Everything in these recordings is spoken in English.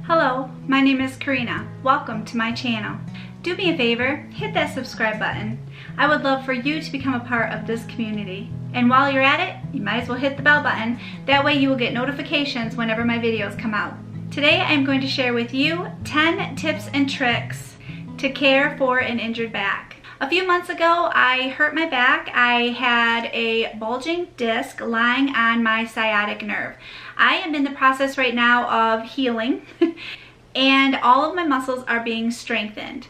Hello, my name is Karina. Welcome to my channel. Do me a favor, hit that subscribe button. I would love for you to become a part of this community. And while you're at it, you might as well hit the bell button. That way you will get notifications whenever my videos come out. Today I'm going to share with you 10 tips and tricks to care for an injured back. A few months ago, I hurt my back. I had a bulging disc lying on my sciatic nerve. I am in the process right now of healing and all of my muscles are being strengthened.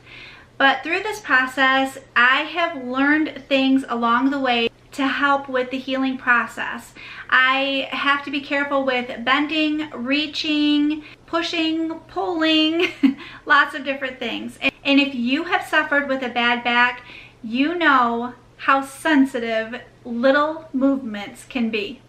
But through this process, I have learned things along the way to help with the healing process. I have to be careful with bending, reaching, pushing, pulling, lots of different things. And if you have suffered with a bad back, you know how sensitive little movements can be.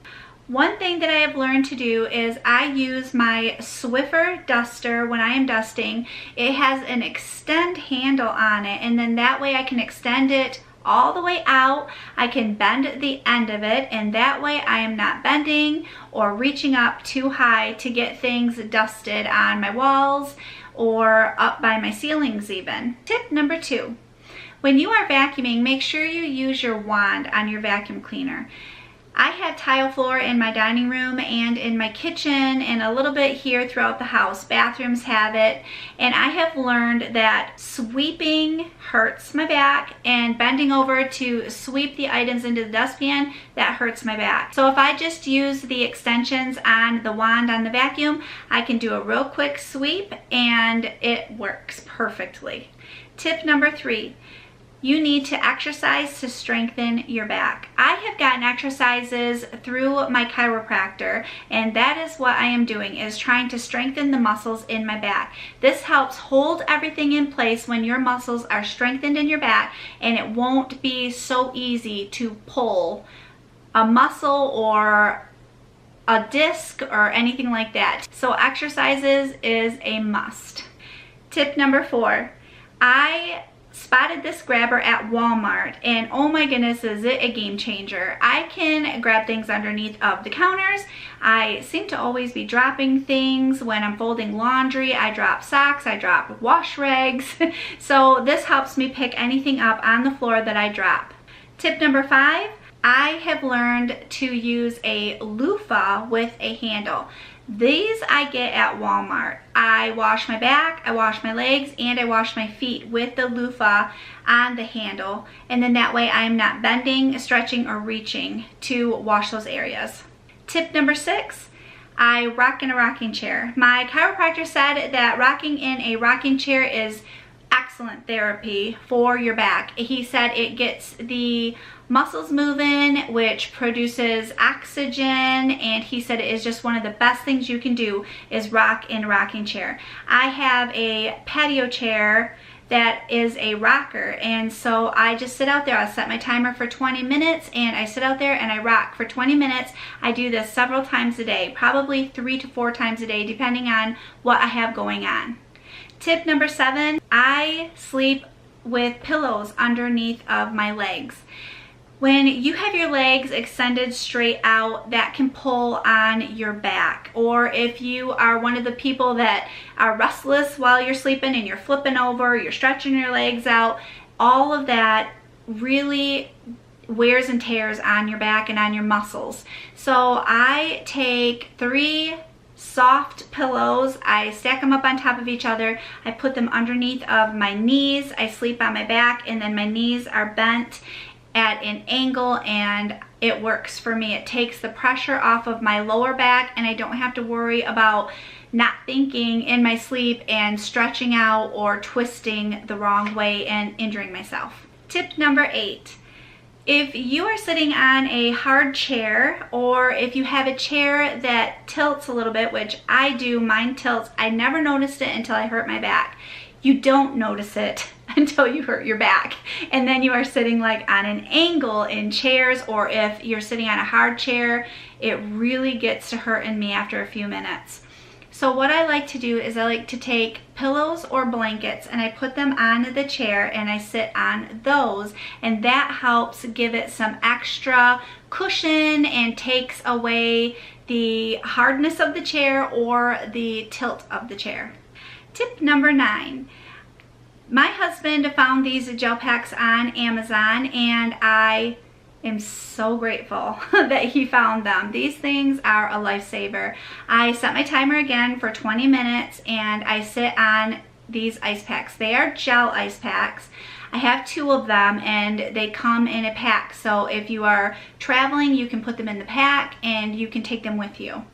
One thing that I have learned to do is I use my Swiffer duster when I am dusting. It has an extend handle on it, and then that way I can extend it all the way out. I can bend the end of it, and that way I am not bending or reaching up too high to get things dusted on my walls or up by my ceilings even. Tip number 2, when you are vacuuming, make sure you use your wand on your vacuum cleaner. I have tile floor in my dining room and in my kitchen and a little bit here throughout the house. Bathrooms have it, and I have learned that sweeping hurts my back and bending over to sweep the items into the dustpan, that hurts my back. So if I just use the extensions on the wand on the vacuum, I can do a real quick sweep and it works perfectly. Tip number 3. You need to exercise to strengthen your back. I have gotten exercises through my chiropractor, and that is what I am doing, is trying to strengthen the muscles in my back. This helps hold everything in place when your muscles are strengthened in your back, and it won't be so easy to pull a muscle or a disc or anything like that. So exercises is a must. Tip number 4. I spotted this grabber at Walmart, and oh my goodness, is it a game changer. I can grab things underneath of the counters. I seem to always be dropping things when I'm folding laundry. I drop socks, I drop wash rags. So this helps me pick anything up on the floor that I drop. Tip number 5, I have learned to use a loofah with a handle. These I get at Walmart. I wash my back, I wash my legs, and I wash my feet with the loofah on the handle, and then that way I am not bending, stretching, or reaching to wash those areas. Tip number 6, I rock in a rocking chair. My chiropractor said that rocking in a rocking chair is excellent therapy for your back. He said it gets the muscles moving, which produces oxygen, and he said it is just one of the best things you can do is rock in a rocking chair. I have a patio chair that is a rocker, and so I just sit out there. I'll set my timer for 20 minutes and I sit out there and I rock for 20 minutes. I do this several times a day, probably 3 to 4 times a day depending on what I have going on. Tip number 7, I sleep with pillows underneath of my legs. When you have your legs extended straight out, that can pull on your back. Or if you are one of the people that are restless while you're sleeping and you're flipping over, you're stretching your legs out, all of that really wears and tears on your back and on your muscles. So I take 3 soft pillows, I stack them up on top of each other, I put them underneath of my knees, I sleep on my back, and then my knees are bent at an angle, and it works for me. It takes the pressure off of my lower back, and I don't have to worry about not thinking in my sleep and stretching out or twisting the wrong way and injuring myself. Tip number 8. If you are sitting on a hard chair, or if you have a chair that tilts a little bit, which I do, mine tilts, I never noticed it until I hurt my back. You don't notice it until you hurt your back, and then you are sitting like on an angle in chairs, or if you're sitting on a hard chair, it really gets to hurting me after a few minutes. So what I like to do is I like to take pillows or blankets and I put them on the chair and I sit on those, and that helps give it some extra cushion and takes away the hardness of the chair or the tilt of the chair. Tip number 9. My husband found these gel packs on Amazon, and I am so grateful that he found them. These things are a lifesaver. I set my timer again for 20 minutes and I sit on these ice packs. They are gel ice packs. I have 2 of them and they come in a pack. So if you are traveling, you can put them in the pack and you can take them with you.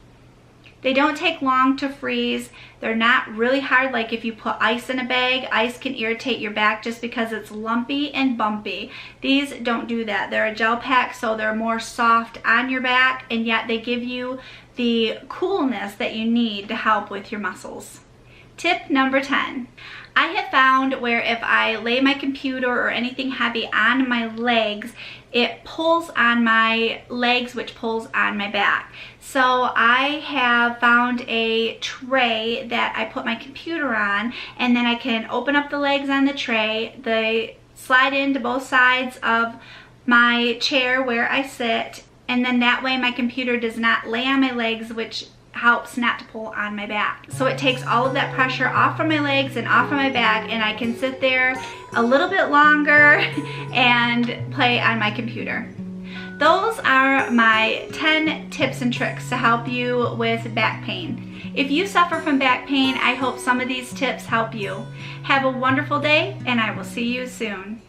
They don't take long to freeze. They're not really hard like if you put ice in a bag. Ice can irritate your back just because it's lumpy and bumpy. These don't do that. They're a gel pack, so they're more soft on your back, and yet they give you the coolness that you need to help with your muscles. Tip number 10. I have found where if I lay my computer or anything heavy on my legs, it pulls on my legs, which pulls on my back. So I have found a tray that I put my computer on, and then I can open up the legs on the tray. They slide into both sides of my chair where I sit, and then that way my computer does not lay on my legs, which helps not to pull on my back. So it takes all of that pressure off from my legs and off from my back, and I can sit there a little bit longer and play on my computer. Those are my 10 tips and tricks to help you with back pain. If you suffer from back pain, I hope some of these tips help you. Have a wonderful day, and I will see you soon.